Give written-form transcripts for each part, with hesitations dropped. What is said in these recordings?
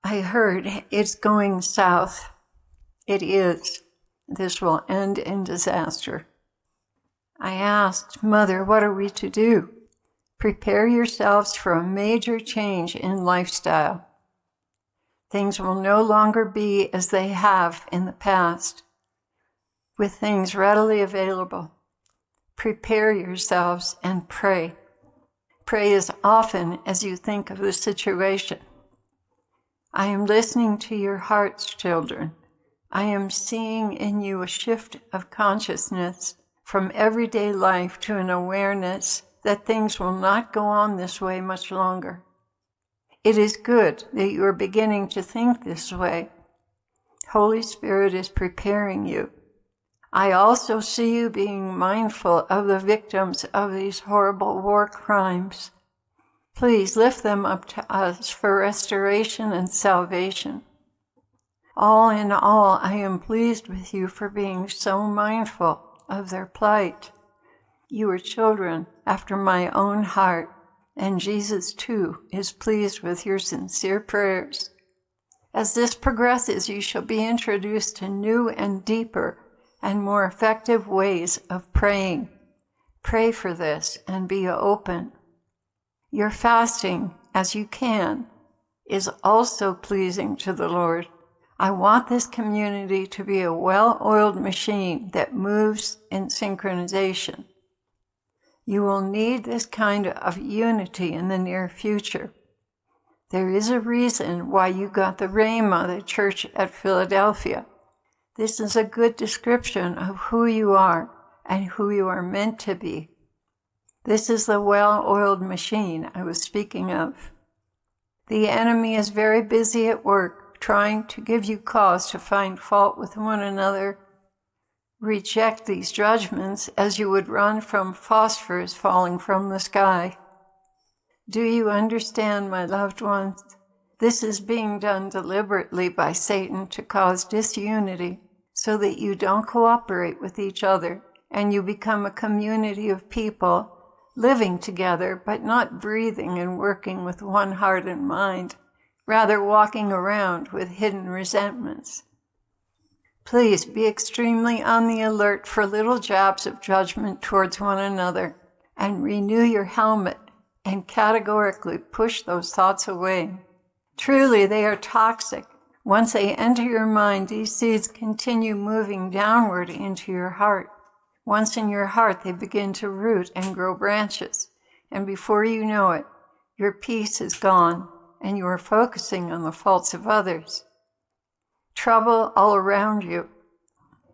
I heard it's going south. It is. This will end in disaster. I asked, Mother, what are we to do? Prepare yourselves for a major change in lifestyle. Things will no longer be as they have in the past, with things readily available. Prepare yourselves and pray. Pray as often as you think of the situation. I am listening to your hearts, children. I am seeing in you a shift of consciousness from everyday life to an awareness that things will not go on this way much longer. It is good that you are beginning to think this way. Holy Spirit is preparing you. I also see you being mindful of the victims of these horrible war crimes. Please lift them up to us for restoration and salvation. All in all, I am pleased with you for being so mindful of their plight. You are children after my own heart, and Jesus, too, is pleased with your sincere prayers. As this progresses, you shall be introduced to new and deeper and more effective ways of praying. Pray for this and be open. Your fasting, as you can, is also pleasing to the Lord. I want this community to be a well-oiled machine that moves in synchronization. You will need this kind of unity in the near future. There is a reason why you got the Rhema, the church at Philadelphia. This is a good description of who you are and who you are meant to be. This is the well-oiled machine I was speaking of. The enemy is very busy at work, trying to give you cause to find fault with one another. Reject these judgments as you would run from phosphorous falling from the sky. Do you understand, my loved ones? This is being done deliberately by Satan to cause disunity so that you don't cooperate with each other and you become a community of people living together but not breathing and working with one heart and mind, rather walking around with hidden resentments. Please be extremely on the alert for little jabs of judgment towards one another and renew your helmet and categorically push those thoughts away. Truly, they are toxic. Once they enter your mind, these seeds continue moving downward into your heart. Once in your heart, they begin to root and grow branches. And before you know it, your peace is gone and you are focusing on the faults of others. Trouble all around you.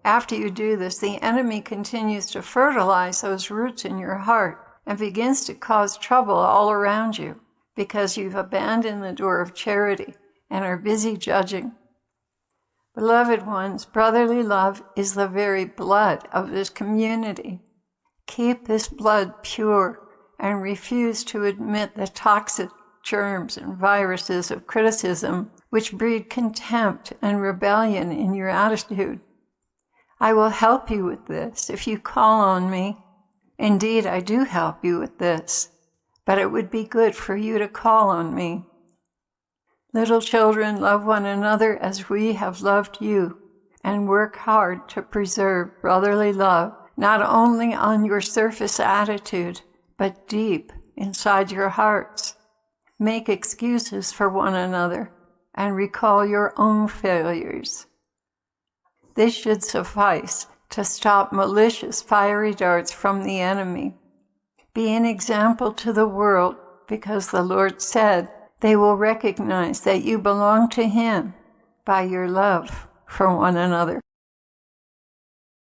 After you do this, the enemy continues to fertilize those roots in your heart and begins to cause trouble all around you because you've abandoned the door of charity and are busy judging. Beloved ones, brotherly love is the very blood of this community. Keep this blood pure and refuse to admit the toxic germs and viruses of criticism which breed contempt and rebellion in your attitude. I will help you with this if you call on me. Indeed, I do help you with this, but it would be good for you to call on me. Little children, love one another as we have loved you, and work hard to preserve brotherly love, not only on your surface attitude, but deep inside your hearts. Make excuses for one another and recall your own failures. This should suffice to stop malicious fiery darts from the enemy. Be an example to the world because the Lord said they will recognize that you belong to Him by your love for one another.